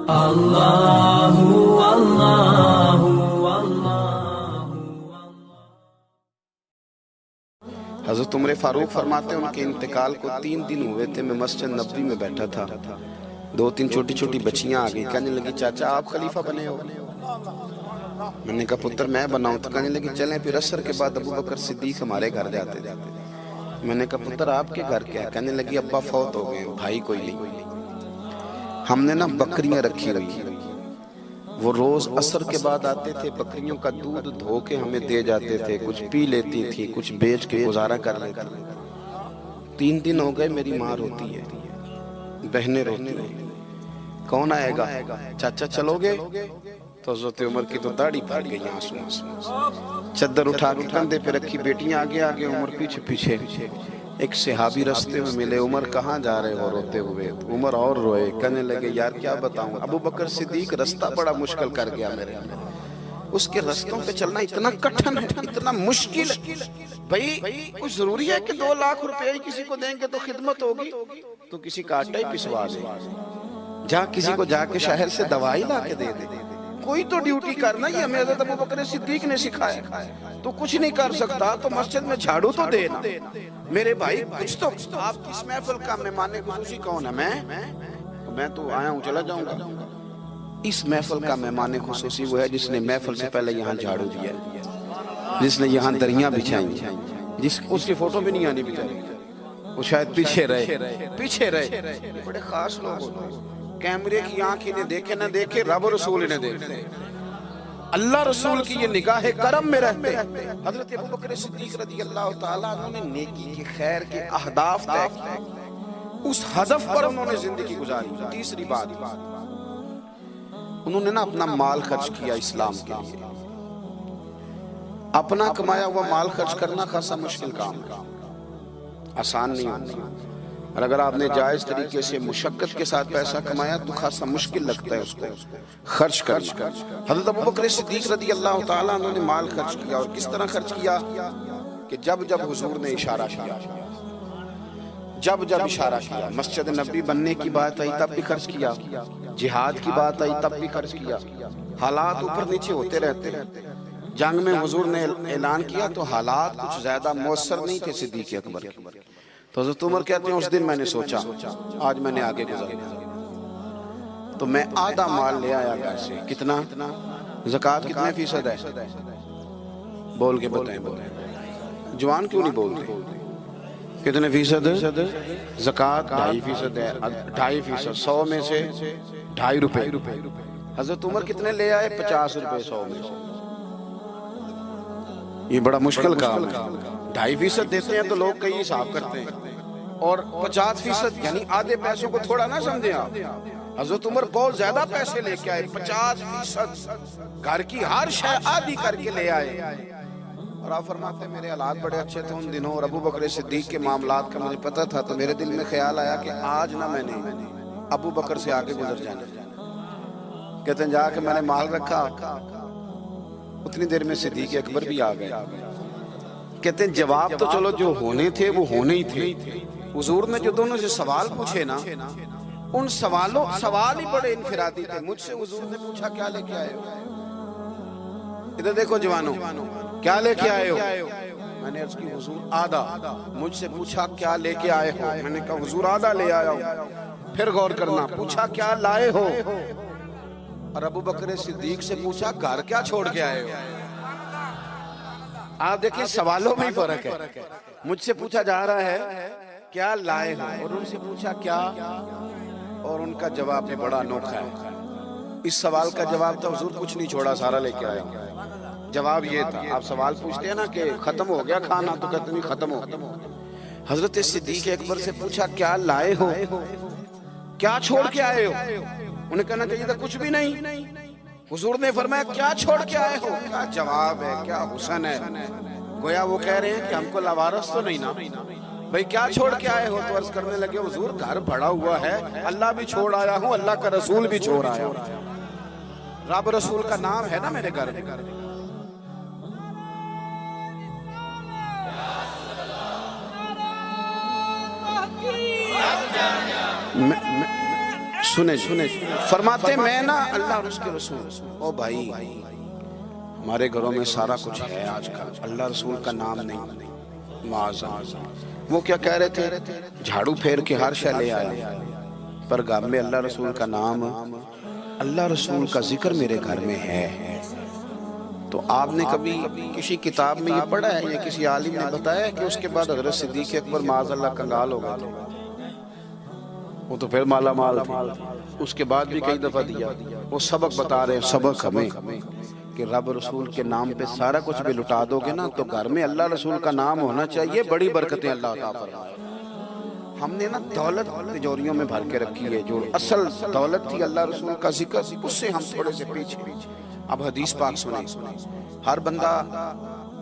اللہ اللہ اللہ۔ حضرت عمر فاروق فرماتے ہیں ان کے انتقال کو 3 دن ہوئے تھے، میں مسجد نبوی میں بیٹھا تھا، 2-3 چھوٹی چھوٹی بچیاں آ گئی، کہنے لگی چاچا آپ خلیفہ بنے ہو؟ میں نے کہا پتر میں بناؤں؟ تو کہنے لگی چلیں پھر عصر کے بعد ابو بکر صدیق ہمارے گھر جاتے تھے۔ میں نے کہا پتر آپ کے گھر کیا ہے؟ کہنے لگی ابا فوت ہو گئے، بھائی کوئی نہیں، ہم نے نا بکریاں رکھی ہوئی، وہ روز عصر کے بعد آتے تھے، بکریوں کا دودھ دھو کے ہمیں دے جاتے تھے، کچھ پی لیتی تھی، کچھ بیچ کے گزارا کر لیتی۔ 3 دن ہو گئے، میری ماں روتی ہے، بہنیں روتی ہیں، کون آئے گا؟ چاچا چلو گے؟ تو حضرت عمر کی تو داڑھی پھٹ گئی آنسوں سے، چادر اٹھا کے کندھے پہ رکھی، بیٹیاں آگے آگے، عمر پیچھے پیچھے۔ ایک صحابی رستے میں ملے، عمر کہاں جا رہے ہو روتے ہوئے؟ عمر اور روئے، کہنے لگے یار کیا بتاؤں، ابو بکر صدیق رستہ بڑا مشکل کر گیا میرے، اس کے رستوں پہ چلنا اتنا کٹھن ہے، اتنا مشکل ہے۔ بھئی کچھ ضروری ہے کہ 2 لاکھ روپے ہی کسی کو دیں گے تو خدمت ہوگی؟ تو کسی کا آٹا ہی پسوا دے، جا کسی کو جا کے شہر سے دوائی لا کے دے دے، کوئی تو ڈیوٹی کرنا، یہ ہمیں حضرت ابو بکر صدیق نے سکھایا۔ تو کچھ نہیں کر سکتا تو مسجد میں جھاڑو تو دینا، میرے بھائی کچھ تو۔ آپ اس محفل کا مہمان خصوصی کون ہے؟ میں تو آیا ہوں چلا جاؤں گا۔ اس محفل کا مہمان خصوصی وہ ہے جس نے محفل سے پہلے یہاں جھاڑو دیا، جس نے یہاں دریاں بچھائیں، اس کی فوٹو بھی نہیں آنی بیچاری، وہ شاید پیچھے رہے، بڑے خاص لوگ ہوتے ہیں، کیمرے کی آنکھ انہیں دیکھے نہ دیکھے، رب رسول انہیں دیکھتے، اللہ رسول کی یہ نگاہ کرم میں رہتے۔ حضرت ابو بکر صدیق رضی اللہ تعالیٰ عنہ نے نیکی کے، خیر کے اہداف طے کیے، اس ہدف پر انہوں نے زندگی گزاری۔ تیسری بات، انہوں نے نا اپنا مال خرچ کیا اسلام کے لیے۔ اپنا کمایا ہوا مال خرچ کرنا خاصا مشکل کام ہے، آسان نہیں ہوتا، اور اگر آپ نے جائز طریقے سے مشقت کے ساتھ پیسہ کمایا تو خاصا مشکل لگتا ہے اس کو خرچ کرنا۔ حضرت ابو بکر صدیق رضی اللہ تعالیٰ عنہ نے مال خرچ کیا، اور کس طرح خرچ کیا کہ جب حضور نے اشارہ کیا، جب اشارہ کیا، مسجد نبی بننے کی بات آئی تب بھی خرچ کیا، جہاد کی بات آئی تب بھی خرچ کیا۔ حالات اوپر نیچے ہوتے رہتے ہیں، جنگ میں حضور نے اعلان کیا تو حالات کچھ زیادہ مؤثر نہیں تھے صدیق اکبر کے، تو حضرت عمر کہتے ہیں اس دن میں نے سوچا آج میں نے آگے گزارنا، تو میں آدھا مال لے آیا گھر سے۔ کتنا؟ زکوٰۃ کتنے فیصد ہے؟ بول کے بتائیں، جوان کیوں نہیں بول رہے؟ کتنے فیصد؟ زکوٰۃ 2.5% ہے، 2.5%، 100 میں سے 2.5 روپے۔ حضرت عمر کتنے لے آئے؟ 50 روپے 100 میں سے۔ یہ بڑا مشکل کام ہے، 2.5% دیتے ہیں تو لوگ کئی حساب کرتے ہیں، اور 50% یعنی آدھے پیسوں کو تھوڑا نہ سمجھیں آپ۔ حضرت عمر بہت زیادہ پیسے لے کے آئے، 50%، گھر کی ہر شے آدھی کر کے لے آئے۔ اور آپ فرماتے ہیں میرے حالات بڑے اچھے تھے ان دنوں، اور ابو بکر صدیق کے معاملات کا مجھے پتہ تھا، تو میرے دل میں خیال آیا کہ آج نہ میں نے ابو بکر سے آگے گزر جانا۔ کہتے ہیں جا کے میں نے مال رکھا، اتنی دیر میں صدیق اکبر بھی آ گئے۔ کہتے ہیں جواب تو چلو جو ہونے تھے وہ ہونے ہی تھے، حضور نے جو دونوں سے سوال پوچھے نا، ان سوال ہی بڑے انفرادی تھے۔ مجھ سے حضور نے پوچھا کیا لے کے آئے ہو؟ ادھر دیکھو جوانوں، کیا لے کے آئے ہو؟ میں نے عرض کی حضور آدھا۔ مجھ سے پوچھا کیا لے کے آئے ہو؟ میں نے کہا حضور آدھا لے آیا ہوں۔ پھر غور کرنا، پوچھا کیا لائے ہو؟ اور ابو بکر صدیق سے پوچھا گھر کیا چھوڑ کے آئے ہو؟ آپ دیکھیں سوالوں میں ہی فرق ہے، مجھ سے پوچھا جا رہا ہے کیا لائے ہو، اور ان سے پوچھا کیا، اور ان کا جواب بھی بڑا انوکھا ہے۔ اس سوال کا جواب تھا حضور کچھ نہیں چھوڑا، سارا لے کے آیا ہوں۔ جواب یہ تھا، آپ سوال پوچھتے ہیں نا کہ ختم ہو گیا کھانا، تو کہتے نہیں ختم ہو گیا۔ حضرت صدیق اکبر سے پوچھا کیا لائے ہو، کیا چھوڑ کے آئے ہو؟ انہیں کہنا چاہیے تھا کچھ بھی نہیں۔ حضور نے فرمایا کیا چھوڑ کے آئے ہو؟ کیا جواب ہے، کیا حسن ہے، گویا وہ کہہ رہے ہیں کہ ہم کو لوارث تو نہیں نا بھئی، کیا چھوڑ کے آئے ہو؟ تو عرض کرنے لگے حضور گھر بھرا ہوا ہے، اللہ بھی چھوڑ آیا ہوں، اللہ کا رسول بھی چھوڑ آیا ہوں، رب رسول کا نام ہے نا میرے گھر میں۔ سنے فرماتے میں نا اللہ اور اس کے رسول، او بھائی ہمارے گھروں میں سارا کچھ ہے آج کل، اللہ رسول کا نام نہیں، معاذ۔ وہ کیا کہہ رہے تھے؟ جھاڑو پھیر کے ہر شے لے آئے، پر گھر میں اللہ رسول کا نام، اللہ رسول کا ذکر میرے گھر میں ہے۔ تو آپ نے کبھی کسی کتاب میں یہ پڑھا ہے یا کسی عالم نے بتایا کہ اس کے بعد حضرت صدیق اکبر معاذ اللہ کنگال ہو گئے تھے؟ وہ تو پھر مالا مال تھے، اس کے بعد بھی کئی دفعہ دیا۔ وہ سبق بتا رہے ہیں، سبق ہمیں کہ رب رسول کے نام پہ سارا کچھ بھی لٹا دو گے نا تو گھر میں اللہ رسول کا نام ہونا چاہیے، بڑی برکتیں اللہ عطا فرمائے۔ ہم نے نا دولت تجوریوں میں بھر کے رکھی ہے، جو اصل دولت تھی اللہ رسول کا ذکر، اس سے ہم تھوڑے سے پیچھے۔ اب حدیث پاک سنیں، ہر بندہ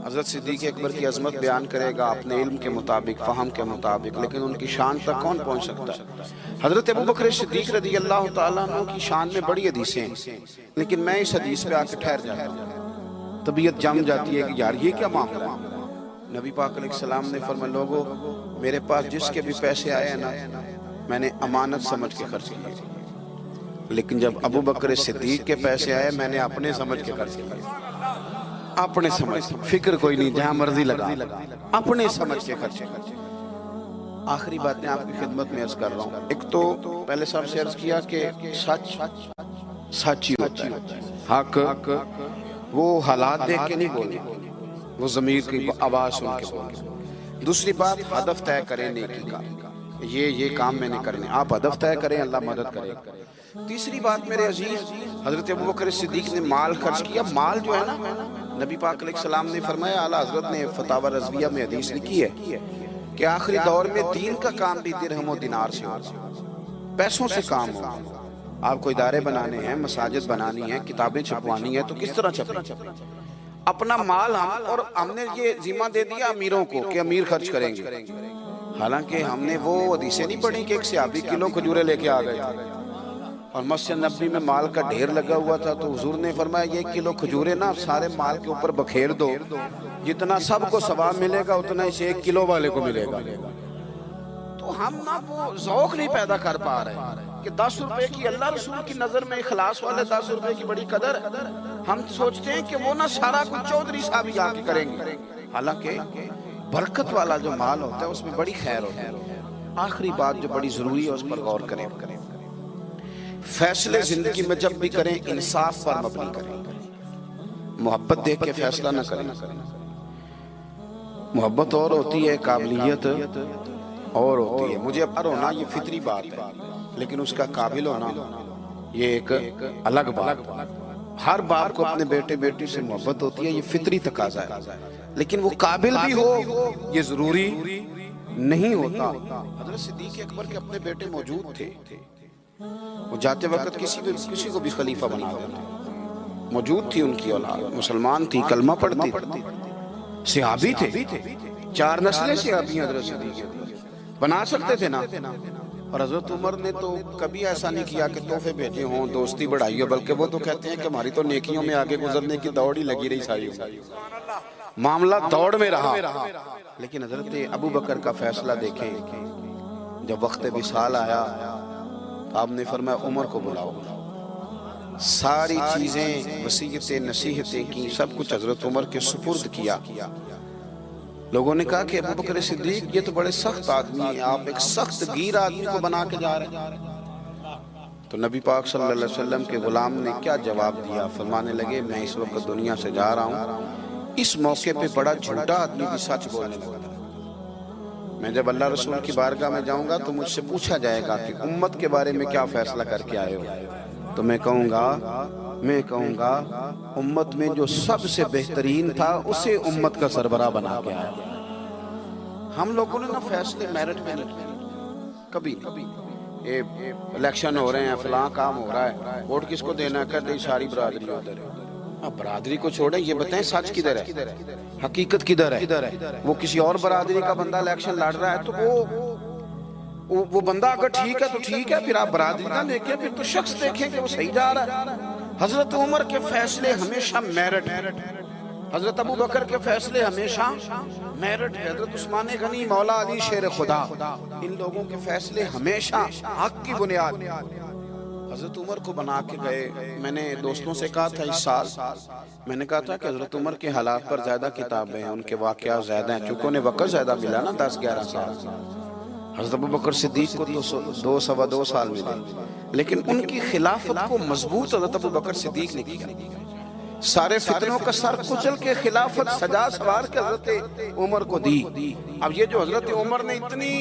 حضرت صدیق اکبر کی عظمت بیان کرے گا اپنے علم کے مطابق، فہم کے مطابق، لیکن ان کی شان تک کون پہنچ سکتا ہے؟ حضرت ابوبکر صدیق رضی اللہ تعالیٰ عنہ کی شان میں بڑی حدیثیں ہیں، لیکن میں اس حدیث پہ آ کے ٹھہر جاتا ہوں، طبیعت جم جاتی ہے کہ یار یہ کیا معاملہ ہے۔ نبی پاک علیہ السلام نے فرمایا لوگو میرے پاس جس کے بھی پیسے آئے ہیں نا میں نے امانت سمجھ کے خرچ کیے، لیکن جب ابوبکر صدیق کے پیسے آئے میں نے اپنے سمجھ کے خرچ کیے، اپنے سمجھ، فکر کوئی نہیں، جہاں مرضی لگا، اپنے سمجھ کے خرچے۔ آخری باتیں آپ کی خدمت میں عرض کر رہا ہوں۔ ایک تو پہلے صاحب سے عرض کیا کہ سچ سچ ہی ہوتا ہے، حق وہ حالات دیکھ کے نہیں بولے، وہ ضمیر کی آواز سن کے بولے۔ دوسری بات ہدف طے کریں نیکی کا، یہ کام میں نے کرنے، آپ ہدف طے کریں، اللہ مدد کرے۔ تیسری بات میرے عزیز، حضرت ابوبکر صدیق نے مال خرچ کیا۔ مال جو ہے نا، نبی پاک علیہ السلام نے فرمایا، اعلیٰ حضرت نے فتاوی رضویہ میں حدیث لکھی ہے کہ آخری دور میں دین کا کام بھی درہم و دینار سے ہوگا، پیسوں سے کام ہوگا۔ آپ کو ادارے بنانے ہیں، مساجد بنانی ہیں، کتابیں چھپوانی ہیں، تو کس طرح چھپیں؟ اپنا مال ہم نے یہ ذمہ دے دیا امیروں کو کہ امیر خرچ کریں گے، حالانکہ ہم نے وہ حدیثیں نہیں پڑھی کہ ایک صحابی کلو کھجورے لے کے آ گئے اور مسجد نبوی میں مال کا ڈھیر لگا ہوا تھا، تو حضور نے فرمایا یہ کلو کھجورے نا سارے مال کے اوپر بکھیر دو، جتنا سب کو ثواب ملے گا اتنا اس 1 کلو والے کو ملے گا۔ تو ہم نا وہ ذوق نہیں پیدا کر پا رہے کہ 10 روپے کی اللہ رسول کی نظر میں اخلاص والے 10 روپے کی بڑی قدر، ہم سوچتے ہیں کہ وہ نا سارا کچھ چودھری صاحب ہی آ کے کریں گے، حالانکہ برکت والا جو مال ہوتا ہے اس میں بڑی خیر ہوتی ہے۔ آخری بات جو بڑی ضروری ہے اس پر غور کریں، فیصلے زندگی میں جب بھی کریں انصاف پر مبنی کریں، محبت دیکھ کے فیصلہ نہ کریں۔ محبت اور ہوتی ہے، قابلیت اور ہوتی ہے۔ مجھے پر ہونا یہ فطری بات ہے، لیکن اس کا قابل ہونا یہ ایک الگ بات۔ ہر باپ کو اپنے بیٹے بیٹی سے محبت ہوتی ہے، یہ فطری تقاضا ہے، لیکن وہ قابل بھی ہو یہ ضروری نہیں ہوتا۔ حضرت صدیق اکبر کے اپنے بیٹے موجود تھے، وہ جاتے وقت کسی کو بھی خلیفہ بنا دیتے، موجود تھی ان کی اولاد، مسلمان تھی، کلمہ پڑھتی تھی، صحابی تھے، 4 نسلیں صحابی حضرت صدیق بنا سکتے تھے نا۔ اور حضرت عمر نے تو کبھی ایسا نہیں کیا کہ تحفے بھیجے ہوں، دوستی بڑھائی ہو، بلکہ وہ تو کہتے ہیں کہ ہماری تو نیکیوں میں آگے گزرنے کی دوڑ ہی لگی رہی، ساری معاملہ دوڑ میں رہا۔ لیکن حضرت ابوبکر کا فیصلہ دیکھیں، جب وقت وصال آیا آپ نے فرمایا عمر کو بلاؤ، ساری چیزیں وصیتیں نصیحتیں کی، سب کچھ حضرت عمر کے سپرد کیا۔ لوگوں نے کہا کہ ابوبکر صدیق یہ تو بڑے سخت آدمی ہیں، آپ ایک سخت گیر آدمی کو بنا کے جا رہے ہیں۔ تو نبی پاک صلی اللہ علیہ وسلم کے غلام نے کیا جواب دیا؟ فرمانے لگے میں اس وقت دنیا سے جا رہا ہوں، اس موقع پہ بڑا جھوٹا آدمی بھی سچ بولنے لگا، میں جب اللہ رسول کی بارگاہ میں جاؤں گا تو مجھ سے پوچھا جائے گا کہ امت کے بارے میں کیا فیصلہ کر کے آئے ہو، تو میں کہوں گا امت میں جو سب سے بہترین تھا اسے امت کا سربراہ بنا کے آیا۔ ہم لوگوں نے نا فیصلے میرٹ میں نہیں کبھی، الیکشن ہو رہے ہیں، فلاں کام ہو رہا ہے، ووٹ کس کو دینا ہے، کہتے ساری برادری ادھر ہے۔ برادری کو چھوڑیں، یہ بتائیں سچ کدھر ہے، حقیقت کدھر ہے؟ وہ کسی اور برادری کا بندہ الیکشن لڑ رہا ہے تو وہ بندہ اگر ٹھیک ہے تو ٹھیک ہے، پھر آپ برادری نہ دیکھیں، پھر تو شخص دیکھیں کہ وہ صحیح جا رہا ہے۔ حضرت عمر کے فیصلے ہمیشہ میرٹ ہے، حضرت ابوبکر کے فیصلے ہمیشہ میرٹ ہے، حضرت عثمان غنی، مولا علی شیر خدا، ان لوگوں کے فیصلے ہمیشہ حق کی بنیاد حضرت عمر کو بنا کے گئے. میں نے دوستوں سے کہا تھا اس سال, میں نے کہا تھا کہ حضرت عمر کے حالات پر زیادہ کتابیں ہیں, ان کے واقعات زیادہ ہیں, چونکہ انہیں وقت زیادہ ملا نا 10-11 سال. حضرت ابوبکر صدیق کو تو 2 سال ملے, لیکن ان کی خلافت کو مضبوط حضرت ابوبکر صدیق نے کیا. سارے فتنوں کا سر کچل کے خلافت سجا سوار کے حضرت عمر کو دی. اب یہ جو حضرت عمر نے اتنی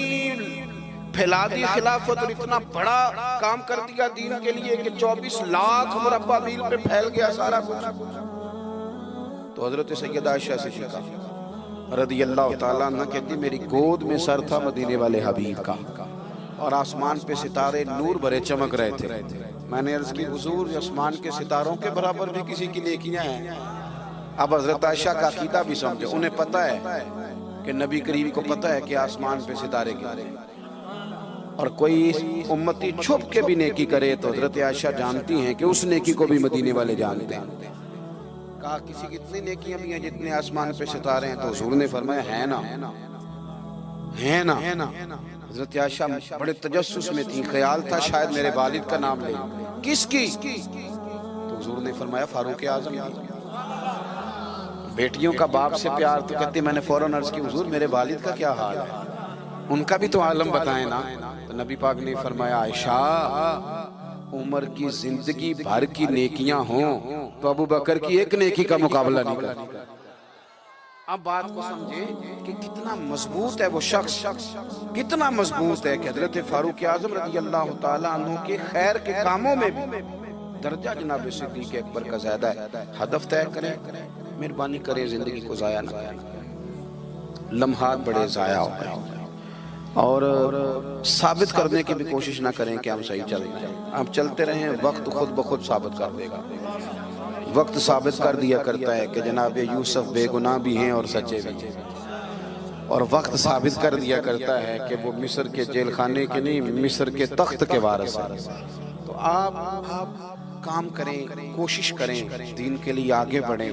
پھیلا دی خلافت اور اتنا بڑا کام کر دیا دین کے لیے کہ 24 لاکھ مربع میل پہ پھیل گیا سارا کچھ, تو حضرت سیدہ عائشہ صدیقہ رضی اللہ تعالیٰ عنہ کہتی میری گود میں سر تھا مدینے والے حبیب کا, اور آسمان پہ ستارے نور بھرے چمک رہے تھے. میں نے عرض کی حضور آسمان کے ستاروں کے برابر بھی کسی کی نیکیاں ہیں. اب حضرت عائشہ کا عقیدہ بھی سمجھے, انہیں پتہ ہے کہ نبی کریم کو پتہ ہے کہ آسمان پہ ستارے گرے, اور کوئی امتی چھپ کے بھی نیکی کرے تو حضرت عائشہ جانتی ہیں کہ اس نیکی کو بھی مدینے والے جانتے ہیں. کہا کسی کی اتنی نیکیاں بھی ہیں جتنے آسمان پہ ستارے ہیں, تو حضور نے فرمایا ہے نا. حضرت عائشہ بڑے تجسس میں تھی, خیال تھا شاید میرے والد کا نام لے. کس کی؟ تو حضور نے فرمایا فاروق اعظم کی. بیٹیوں کا باپ سے پیار, تو کہتے میں نے فوراً عرض کی حضور میرے والد کا کیا حال ہے, ان کا بھی تو عالم بتائیں نا. تو نبی پاک نے فرمایا عائشہ عمر کی زندگی بھر کی نیکیاں ہوں تو ابو بکر کی ایک نیکی کا مقابلہ نہیں کرتی. اب بات کو سمجھے کہ کتنا مضبوط ہے وہ شخص, کتنا مضبوط ہے کہ حضرت فاروق اعظم رضی اللہ تعالیٰ عنہ کے خیر کے کاموں میں بھی درجہ جناب صدیق اکبر کا زیادہ ہے. ہدف طے کریں, مہربانی کریں زندگی کو ضائع نہ کریں. لمحات بڑے ضائع ہو گئے, اور ثابت کرنے کی بھی کوشش نہ کریں کہ ہم صحیح چل رہے ہیں. ہم چلتے رہیں, وقت خود بخود ثابت کر دے گا. وقت ثابت کر دیا کرتا ہے کہ جناب یوسف بے گناہ بھی ہیں اور سچے بھی ہیں, اور وقت ثابت کر دیا کرتا ہے کہ وہ مصر کے جیل خانے کے نہیں, مصر کے تخت کے وارث ہیں. تو آپ کام کریں, کوشش کریں, دین کے لیے آگے بڑھیں.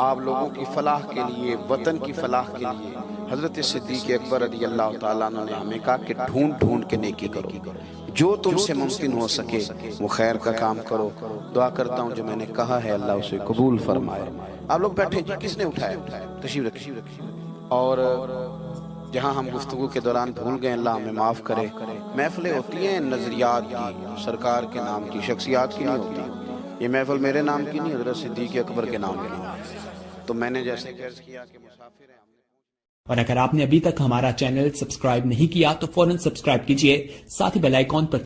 آپ لوگوں کی فلاح کے لیے, وطن کی فلاح کے لیے حضرت صدیق اکبر رضی اللہ تعالیٰ عنہ نے ہمیں کہا کہ ڈھونڈ کے نیکی کرو, جو تم سے ممکن ہو سکے وہ خیر کا کام کرو. دعا کرتا ہوں جو میں نے کہا ہے اللہ اسے قبول فرمائے. آپ لوگ بیٹھے جی, کس نے اٹھایا؟ تشریف رکھیے. اور جہاں ہم گفتگو کے دوران بھول گئے اللہ ہمیں معاف کرے. محفلیں ہوتی ہیں نظریات کی, سرکار کے نام کی, شخصیات کی نہیں ہوتی. یہ محفل میرے نام کی نہیں, حضرت صدیق اکبر کے نام کی. تو میں نے جیسے عرض کیا کہ مسافر ہیں. اور اگر آپ نے ابھی تک ہمارا چینل سبسکرائب نہیں کیا تو فوراً سبسکرائب کیجئے, ساتھ ہی بیل آئیکن پر